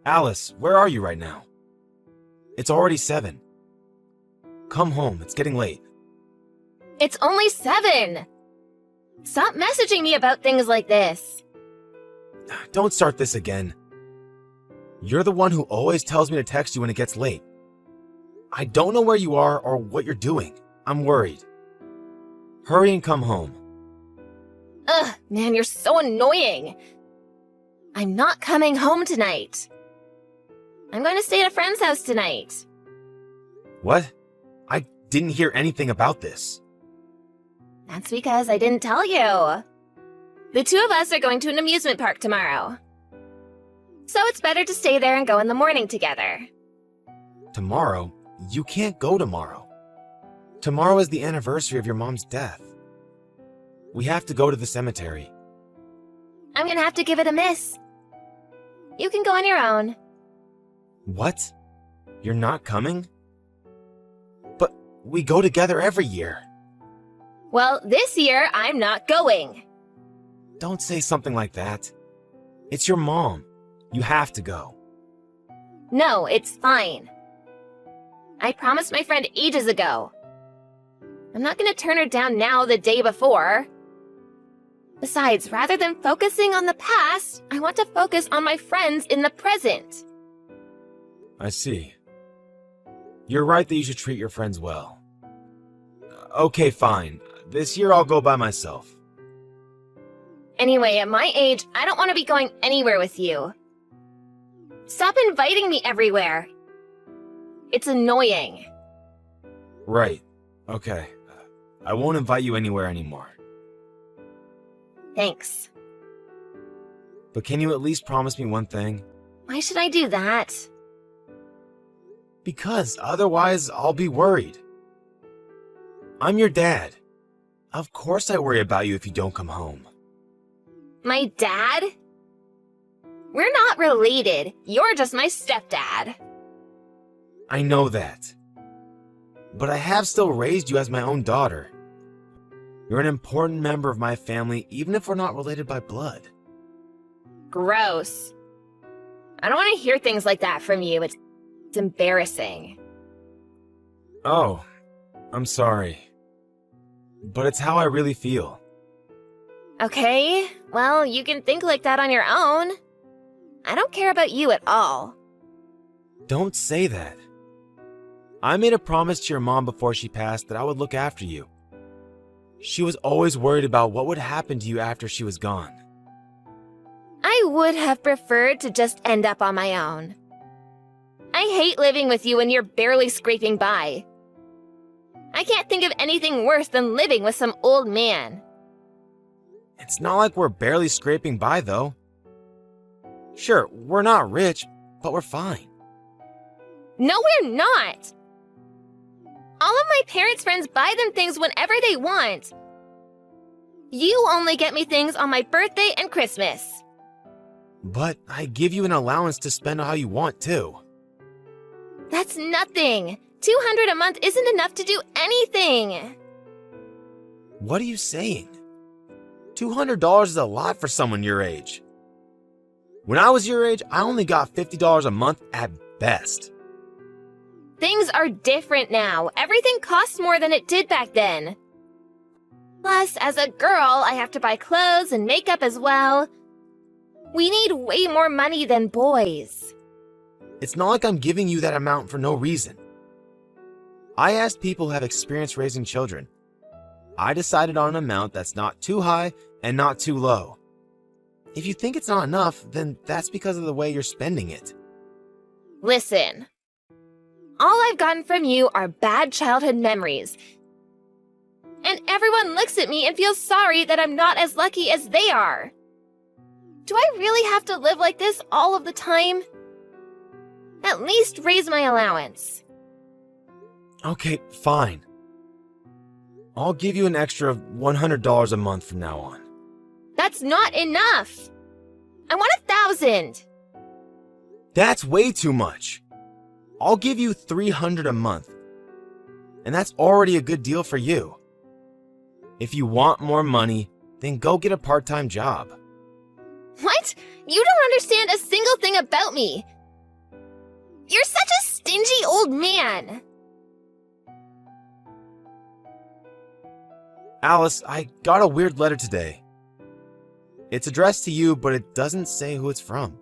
Alice, where are you right now? It's already 7. Come home, it's getting late. It's only 7! Stop messaging me about things like this. Don't start this again. You're the one who always tells me to text you when it gets late. I don't know where you are or what you're doing. I'm worried. Hurry and come home. Ugh, man, you're so annoying. I'm not coming home tonight. I'm going to stay at a friend's house tonight. What? I didn't hear anything about this. That's because I didn't tell you. The 2 of us are going to an amusement park tomorrow. So it's better to stay there and go in the morning together. Tomorrow? You can't go tomorrow. Tomorrow is the anniversary of your mom's death. We have to go to the cemetery. I'm gonna have to give it a miss. You can go on your own. What? You're not coming? But we go together every year. Well, this year, I'm not going. Don't say something like that. It's your mom. You have to go. No, it's fine. I promised my friend ages ago. I'm not gonna turn her down now the day before. Besides, rather than focusing on the past, I want to focus on my friends in the present. I see. You're right that you should treat your friends well. Okay, fine. This year I'll go by myself. Anyway, at my age, I don't want to be going anywhere with you. Stop inviting me everywhere. It's annoying. Right. Okay. I won't invite you anywhere anymore. Thanks. But can you at least promise me one thing? Why should I do that? Because otherwise I'll be worried. I'm your dad. Of course I worry about you if you don't come home. My dad? We're not related. You're just my stepdad. I know that. But I have still raised you as my own daughter. You're an important member of my family, even if we're not related by blood. Gross. I don't want to hear things like that from you. It's embarrassing. Oh, I'm sorry. But it's how I really feel. Okay, well, you can think like that on your own. I don't care about you at all. Don't say that. I made a promise to your mom before she passed that I would look after you. She was always worried about what would happen to you after she was gone. I would have preferred to just end up on my own. I hate living with you when you're barely scraping by. I can't think of anything worse than living with some old man. It's not like we're barely scraping by, though. Sure, we're not rich, but we're fine. No, we're not! All of my parents' friends buy them things whenever they want. You only get me things on my birthday and Christmas. But I give you an allowance to spend how you want, too. That's nothing. $200 a month isn't enough to do anything. What are you saying? $200 is a lot for someone your age. When I was your age, I only got $50 a month at best. Things are different now. Everything costs more than it did back then. Plus, as a girl, I have to buy clothes and makeup as well. We need way more money than boys. It's not like I'm giving you that amount for no reason. I asked people who have experience raising children. I decided on an amount that's not too high and not too low. If you think it's not enough, then that's because of the way you're spending it. Listen. All I've gotten from you are bad childhood memories. And everyone looks at me and feels sorry that I'm not as lucky as they are. Do I really have to live like this all of the time? At least raise my allowance. Okay, fine. I'll give you an extra $100 a month from now on. That's not enough. I want 1,000. That's way too much. I'll give you $300 a month. And that's already a good deal for you. If you want more money, then go get a part-time job. What? You don't understand a single thing about me. You're such a stingy old man! Alice, I got a weird letter today. It's addressed to you, but it doesn't say who it's from.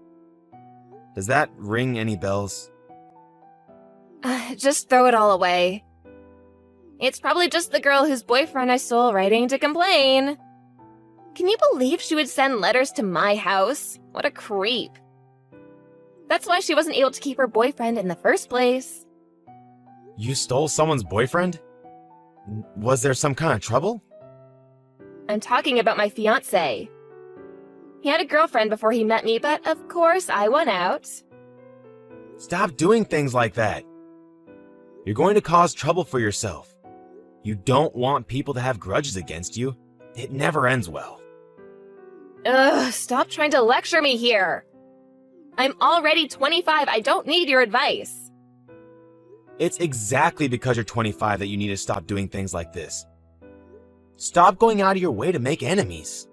Does that ring any bells? Just throw it all away. It's probably just the girl whose boyfriend I stole writing to complain. Can you believe she would send letters to my house? What a creep. That's why she wasn't able to keep her boyfriend in the first place. You stole someone's boyfriend? Was there some kind of trouble? I'm talking about my fiancé. He had a girlfriend before he met me, but of course I won out. Stop doing things like that. You're going to cause trouble for yourself. You don't want people to have grudges against you. It never ends well. Ugh, stop trying to lecture me here. I'm already 25. I don't need your advice. It's exactly because you're 25 that you need to stop doing things like this. Stop going out of your way to make enemies.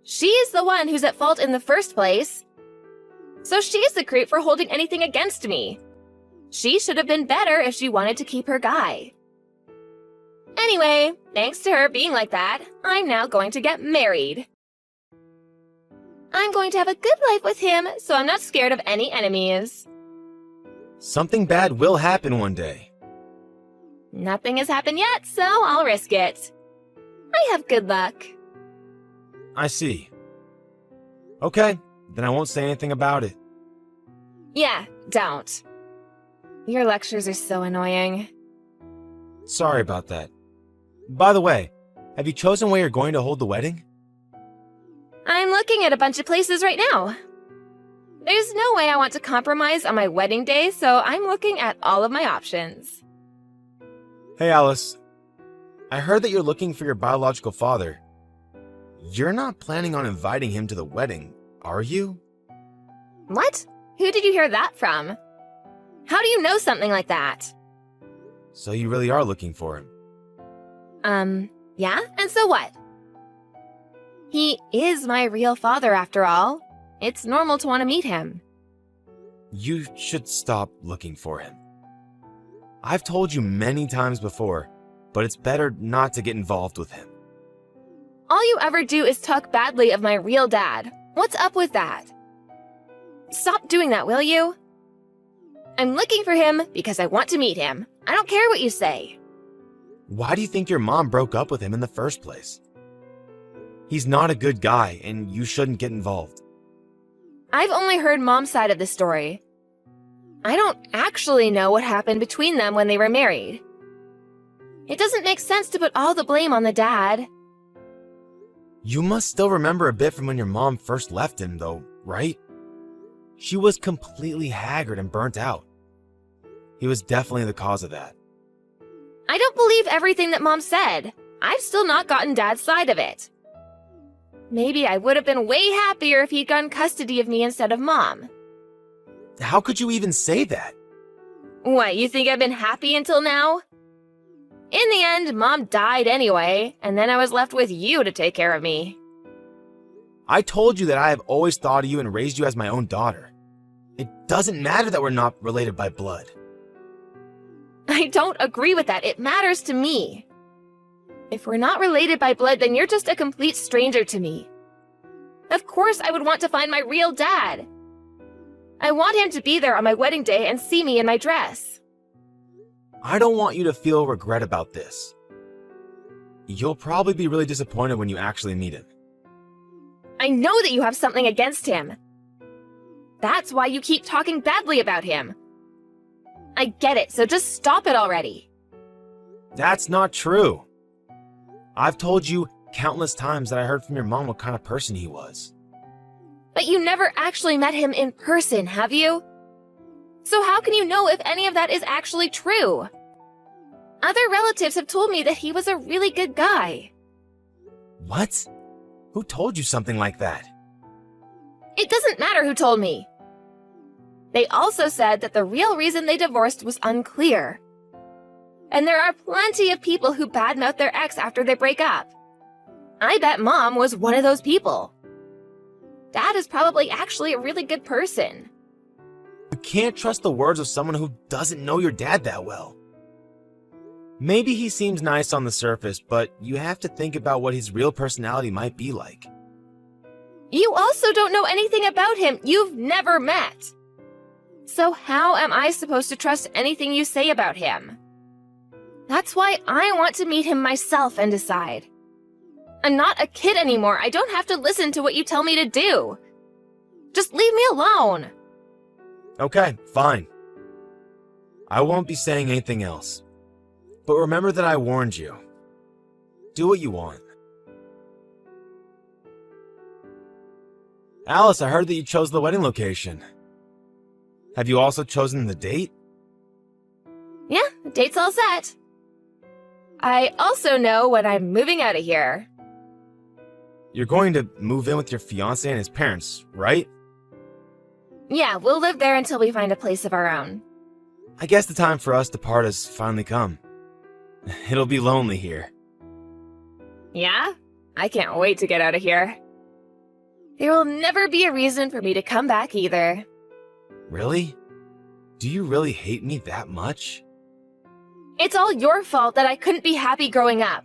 She's the one who's at fault in the first place. So she's the creep for holding anything against me. She should have been better if she wanted to keep her guy. Anyway, thanks to her being like that, I'm now going to get married. I'm going to have a good life with him, so I'm not scared of any enemies. Something bad will happen one day. Nothing has happened yet, so I'll risk it. I have good luck. I see. Okay, then I won't say anything about it. Yeah, don't. Your lectures are so annoying. Sorry about that. By the way, have you chosen where you're going to hold the wedding? I'm looking at a bunch of places right now. There's no way I want to compromise on my wedding day, so I'm looking at all of my options. Hey Alice, I heard that you're looking for your biological father. You're not planning on inviting him to the wedding, are you? What? Who did you hear that from? How do you know something like that? So you really are looking for him? Yeah? And so what? He is my real father after all. It's normal to want to meet him. You should stop looking for him. I've told you many times before, but it's better not to get involved with him. All you ever do is talk badly of my real dad. What's up with that? Stop doing that, will you? I'm looking for him because I want to meet him. I don't care what you say. Why do you think your mom broke up with him in the first place? He's not a good guy, and you shouldn't get involved. I've only heard Mom's side of the story. I don't actually know what happened between them when they were married. It doesn't make sense to put all the blame on the dad. You must still remember a bit from when your mom first left him, though, right? She was completely haggard and burnt out. He was definitely the cause of that. I don't believe everything that Mom said. I've still not gotten Dad's side of it. Maybe I would have been way happier if he'd gotten custody of me instead of Mom. How could you even say that? What, you think I've been happy until now? In the end, Mom died anyway, and then I was left with you to take care of me. I told you that I have always thought of you and raised you as my own daughter. It doesn't matter that we're not related by blood. I don't agree with that. It matters to me. If we're not related by blood, then you're just a complete stranger to me. Of course I would want to find my real dad. I want him to be there on my wedding day and see me in my dress. I don't want you to feel regret about this. You'll probably be really disappointed when you actually meet him. I know that you have something against him. That's why you keep talking badly about him. I get it, so just stop it already. That's not true. I've told you countless times that I heard from your mom what kind of person he was. But you never actually met him in person, have you? So how can you know if any of that is actually true? Other relatives have told me that he was a really good guy. What? Who told you something like that? It doesn't matter who told me. They also said that the real reason they divorced was unclear. And there are plenty of people who badmouth their ex after they break up. I bet Mom was one of those people. Dad is probably actually a really good person. You You can't trust the words of someone who doesn't know your dad that well. Maybe he seems nice on the surface, but you have to think about what his real personality might be like. You also don't know anything about him. You've never met. So how am I supposed to trust anything you say about him? That's why I want to meet him myself and decide. I'm not a kid anymore. I don't have to listen to what you tell me to do. Just leave me alone. Okay, fine. I won't be saying anything else. But remember that I warned you. Do what you want. Alice, I heard that you chose the wedding location. Have you also chosen the date? Yeah, the date's all set. I also know when I'm moving out of here. You're going to move in with your fiancé and his parents, right? Yeah, we'll live there until we find a place of our own. I guess the time for us to part has finally come. It'll be lonely here. Yeah? I can't wait to get out of here. There will never be a reason for me to come back either. Really? Do you really hate me that much? It's all your fault that I couldn't be happy growing up.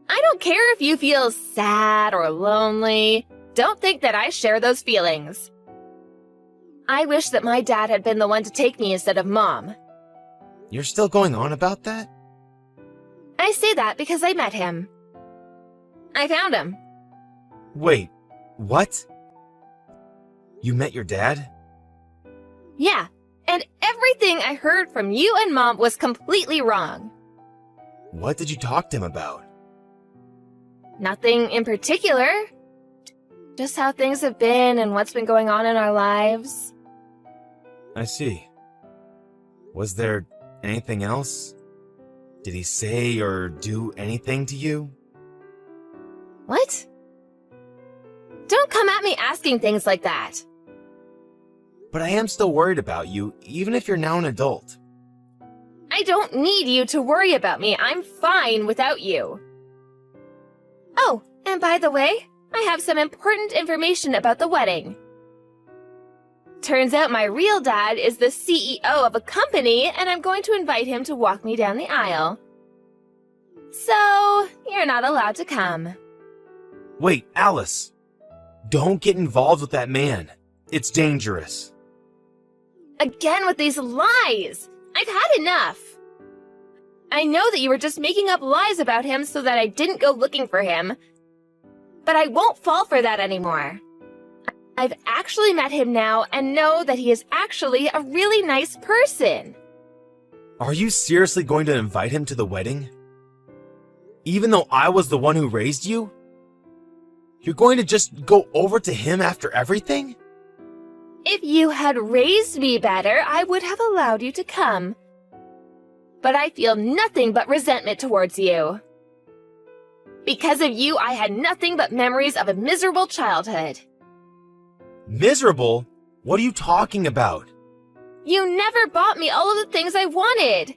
I don't care if you feel sad or lonely. Don't think that I share those feelings. I wish that my dad had been the one to take me instead of Mom. You're still going on about that? I say that because I met him. I found him. Wait, what? You met your dad? Yeah, and everything I heard from you and Mom was completely wrong. What did you talk to him about? Nothing in particular. Just how things have been and what's been going on in our lives. I see. Was there anything else? Did he say or do anything to you? What? Don't come at me asking things like that. But I am still worried about you, even if you're now an adult. I don't need you to worry about me. I'm fine without you. Oh, and by the way, I have some important information about the wedding. Turns out my real dad is the CEO of a company, and I'm going to invite him to walk me down the aisle. So, you're not allowed to come. Wait, Alice! Don't get involved with that man. It's dangerous. Again with these lies! I've had enough. I know that you were just making up lies about him so that I didn't go looking for him. But I won't fall for that anymore. I've actually met him now and know that he is actually a really nice person. Are you seriously going to invite him to the wedding? Even though I was the one who raised you? You're going to just go over to him after everything? If you had raised me better, I would have allowed you to come. But I feel nothing but resentment towards you. Because of you, I had nothing but memories of a miserable childhood. Miserable? What are you talking about? You never bought me all of the things I wanted.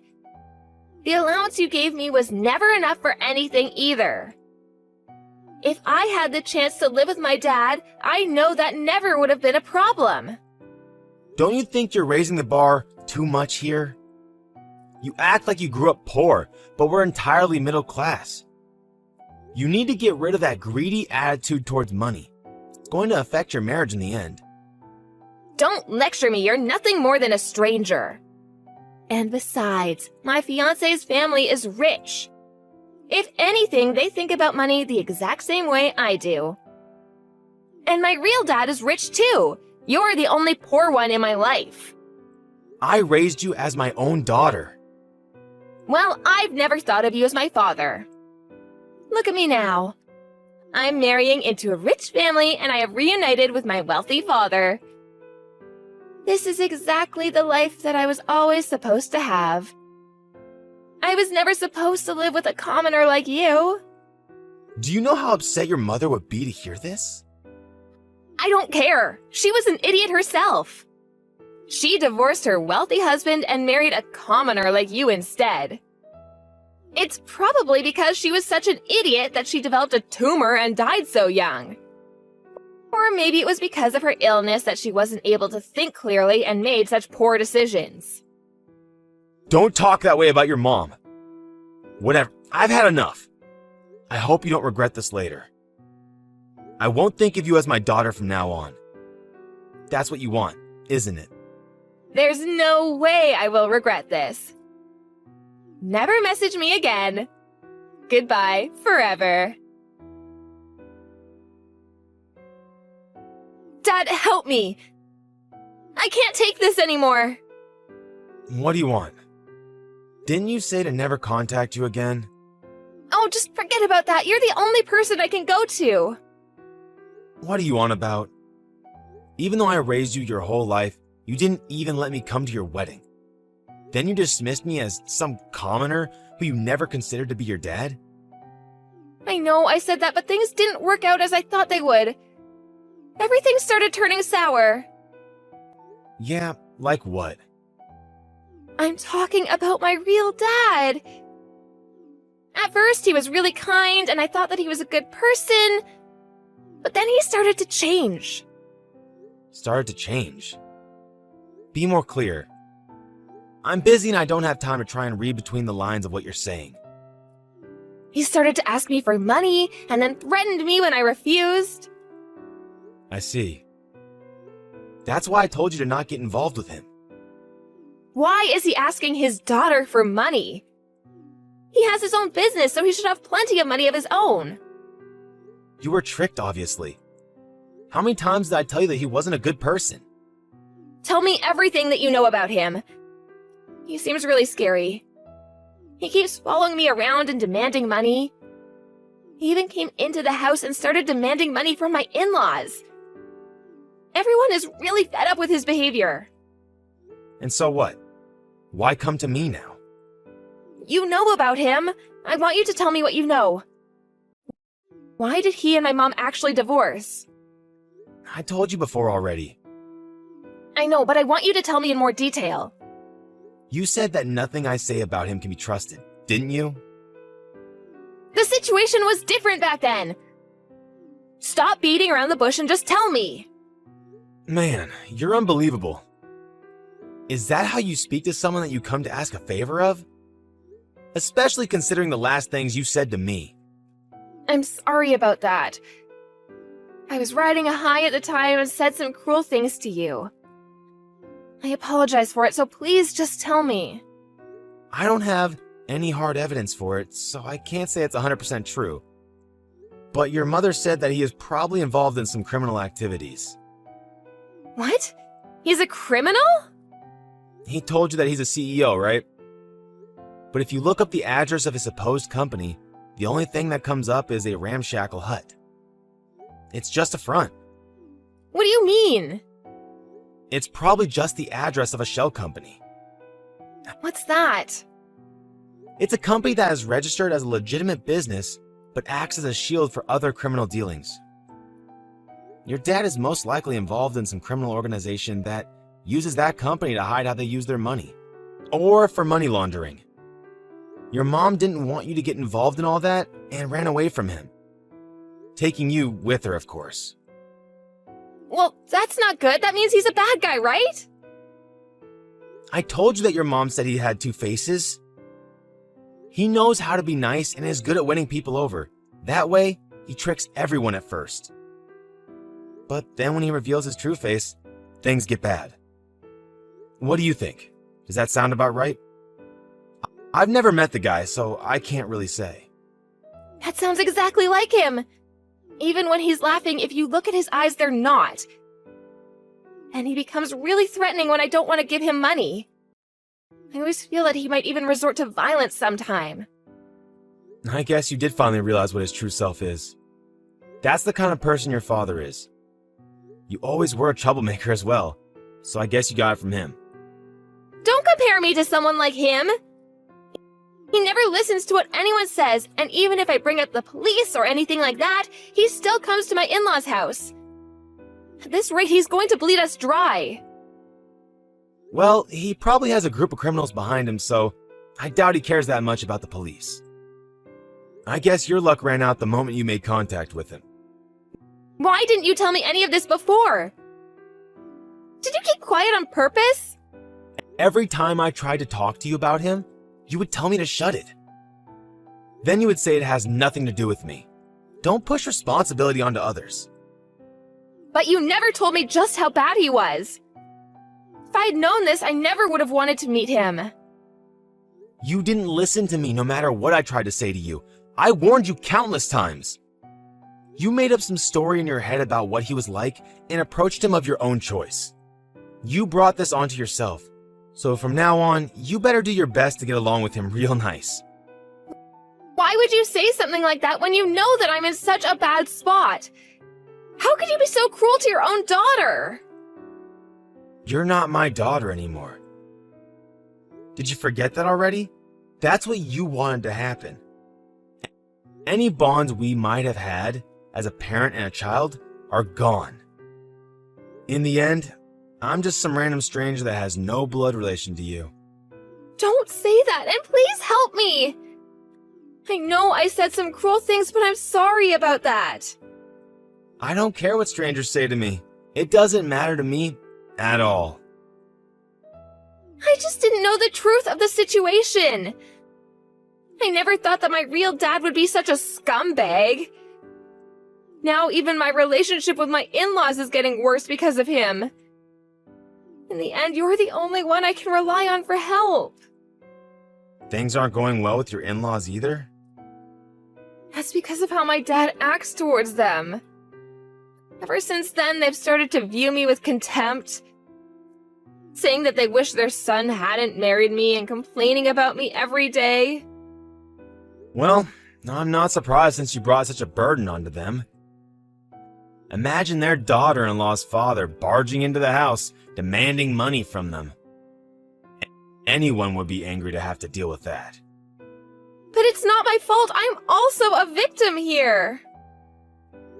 The allowance you gave me was never enough for anything either. If I had the chance to live with my dad, I know that never would have been a problem. Don't you think you're raising the bar too much here? You act like you grew up poor, but we're entirely middle class. You need to get rid of that greedy attitude towards money. It's going to affect your marriage in the end. Don't lecture me, you're nothing more than a stranger. And besides, my fiancé's family is rich. If anything, they think about money the exact same way I do. And my real dad is rich too. You're the only poor one in my life. I raised you as my own daughter. Well, I've never thought of you as my father. Look at me now. I'm marrying into a rich family and I have reunited with my wealthy father. This is exactly the life that I was always supposed to have. I was never supposed to live with a commoner like you. Do you know how upset your mother would be to hear this? I don't care. She was an idiot herself. She divorced her wealthy husband and married a commoner like you instead. It's probably because she was such an idiot that she developed a tumor and died so young. Or maybe it was because of her illness that she wasn't able to think clearly and made such poor decisions. Don't talk that way about your mom. Whatever, I've had enough. I hope you don't regret this later. I won't think of you as my daughter from now on. That's what you want, isn't it? There's no way I will regret this. Never message me again. Goodbye forever. Dad, help me. I can't take this anymore. What do you want? Didn't you say to never contact you again? Oh, just forget about that. You're the only person I can go to. What are you on about? Even though I raised you your whole life, you didn't even let me come to your wedding. Then you dismissed me as some commoner who you never considered to be your dad? I know I said that, but things didn't work out as I thought they would. Everything started turning sour. Yeah, like what? I'm talking about my real dad. At first, he was really kind, and I thought that he was a good person. But then he started to change. Started to change? Be more clear. I'm busy and I don't have time to try and read between the lines of what you're saying. He started to ask me for money, and then threatened me when I refused. I see. That's why I told you to not get involved with him. Why is he asking his daughter for money? He has his own business, so he should have plenty of money of his own. You were tricked, obviously. How many times did I tell you that he wasn't a good person? Tell me everything that you know about him. He seems really scary. He keeps following me around and demanding money. He even came into the house and started demanding money from my in-laws. Everyone is really fed up with his behavior. And so what? Why come to me now? You know about him. I want you to tell me what you know. Why did he and my mom actually divorce? I told you before already. I know, but I want you to tell me in more detail. You said that nothing I say about him can be trusted, didn't you? The situation was different back then. Stop beating around the bush and just tell me. Man, you're unbelievable. Is that how you speak to someone that you come to ask a favor of? Especially considering the last things you said to me. I'm sorry about that. I was riding a high at the time and said some cruel things to you. I apologize for it, so please just tell me. I don't have any hard evidence for it, so I can't say it's 100% true. But your mother said that he is probably involved in some criminal activities. What? He's a criminal? He told you that he's a CEO, right? But if you look up the address of his supposed company, the only thing that comes up is a ramshackle hut. It's just a front. What do you mean? It's probably just the address of a shell company. What's that? It's a company that is registered as a legitimate business, but acts as a shield for other criminal dealings. Your dad is most likely involved in some criminal organization that uses that company to hide how they use their money, or for money laundering. Your mom didn't want you to get involved in all that and ran away from him. Taking you with her, of course. Well, that's not good. That means he's a bad guy, right? I told you that your mom said he had two faces. He knows how to be nice and is good at winning people over. That way, he tricks everyone at first. But then when he reveals his true face, things get bad. What do you think? Does that sound about right? I've never met the guy, so I can't really say. That sounds exactly like him. Even when he's laughing, if you look at his eyes, they're not. And he becomes really threatening when I don't want to give him money. I always feel that he might even resort to violence sometime. I guess you did finally realize what his true self is. That's the kind of person your father is. You always were a troublemaker as well, so I guess you got it from him. Don't compare me to someone like him. He never listens to what anyone says, and even if I bring up the police or anything like that, he still comes to my in-laws' house. At this rate, he's going to bleed us dry. Well, he probably has a group of criminals behind him, so I doubt he cares that much about the police. I guess your luck ran out the moment you made contact with him. Why didn't you tell me any of this before? Did you keep quiet on purpose? Every time I tried to talk to you about him, you would tell me to shut it. Then you would say it has nothing to do with me. Don't push responsibility onto others. But you never told me just how bad he was. If I had known this, I never would have wanted to meet him. You didn't listen to me no matter what I tried to say to you. I warned you countless times. You made up some story in your head about what he was like and approached him of your own choice. You brought this onto yourself. So from now on, you better do your best to get along with him real nice. Why would you say something like that when you know that I'm in such a bad spot? How could you be so cruel to your own daughter? You're not my daughter anymore. Did you forget that already? That's what you wanted to happen. Any bonds we might have had as a parent and a child are gone. In the end, I'm just some random stranger that has no blood relation to you. Don't say that, and please help me! I know I said some cruel things, but I'm sorry about that. I don't care what strangers say to me. It doesn't matter to me at all. I just didn't know the truth of the situation. I never thought that my real dad would be such a scumbag. Now even my relationship with my in-laws is getting worse because of him. In the end, you're the only one I can rely on for help. Things aren't going well with your in-laws either? That's because of how my dad acts towards them. Ever since then, they've started to view me with contempt, saying that they wish their son hadn't married me and complaining about me every day. Well, I'm not surprised since you brought such a burden onto them. Imagine their daughter-in-law's father barging into the house, demanding money from them. Anyone would be angry to have to deal with that. But it's not my fault. I'm also a victim here.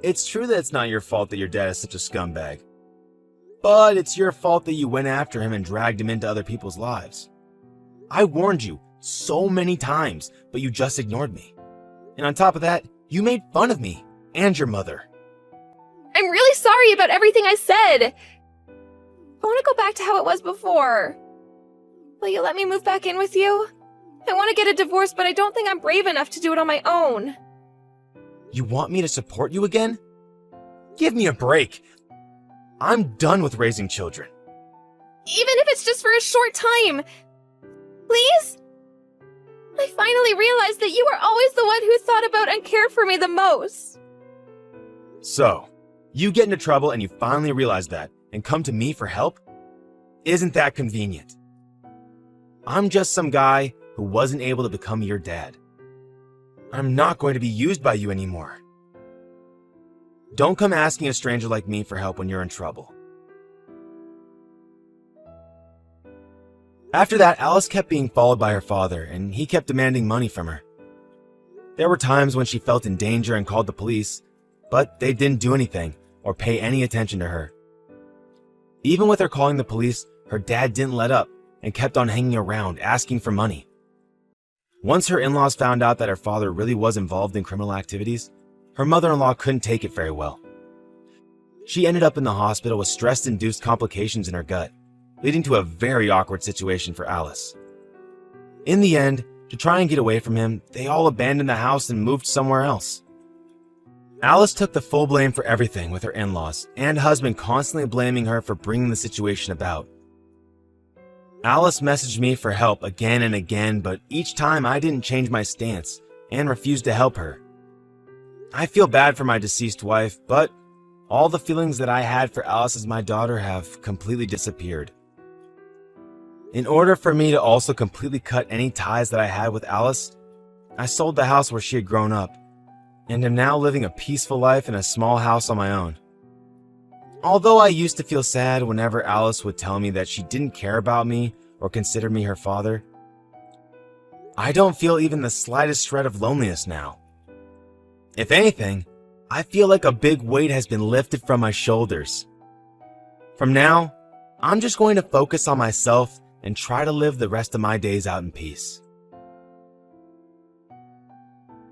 It's true that it's not your fault that your dad is such a scumbag. But it's your fault that you went after him and dragged him into other people's lives. I warned you so many times, but you just ignored me. And on top of that, you made fun of me and your mother. I'm really sorry about everything I said. I want to go back to how it was before. Will you let me move back in with you? I want to get a divorce, but I don't think I'm brave enough to do it on my own. You want me to support you again? Give me a break. I'm done with raising children. Even if it's just for a short time. Please? I finally realized that you were always the one who thought about and cared for me the most. So, you get into trouble and you finally realize that and come to me for help? Isn't that convenient? I'm just some guy who wasn't able to become your dad. I'm not going to be used by you anymore. Don't come asking a stranger like me for help when you're in trouble. After that, Alice kept being followed by her father, and he kept demanding money from her. There were times when she felt in danger and called the police, but they didn't do anything or pay any attention to her. Even with her calling the police, her dad didn't let up and kept on hanging around asking for money. Once her in-laws found out that her father really was involved in criminal activities, her mother-in-law couldn't take it very well. She ended up in the hospital with stress-induced complications in her gut, leading to a very awkward situation for Alice. In the end, to try and get away from him, they all abandoned the house and moved somewhere else. Alice took the full blame for everything with her in-laws and husband constantly blaming her for bringing the situation about. Alice messaged me for help again and again, but each time I didn't change my stance and refused to help her. I feel bad for my deceased wife, but all the feelings that I had for Alice as my daughter have completely disappeared. In order for me to also completely cut any ties that I had with Alice, I sold the house where she had grown up, and am now living a peaceful life in a small house on my own. Although I used to feel sad whenever Alice would tell me that she didn't care about me or consider me her father, I don't feel even the slightest shred of loneliness now. If anything, I feel like a big weight has been lifted from my shoulders. From now, I'm just going to focus on myself and try to live the rest of my days out in peace.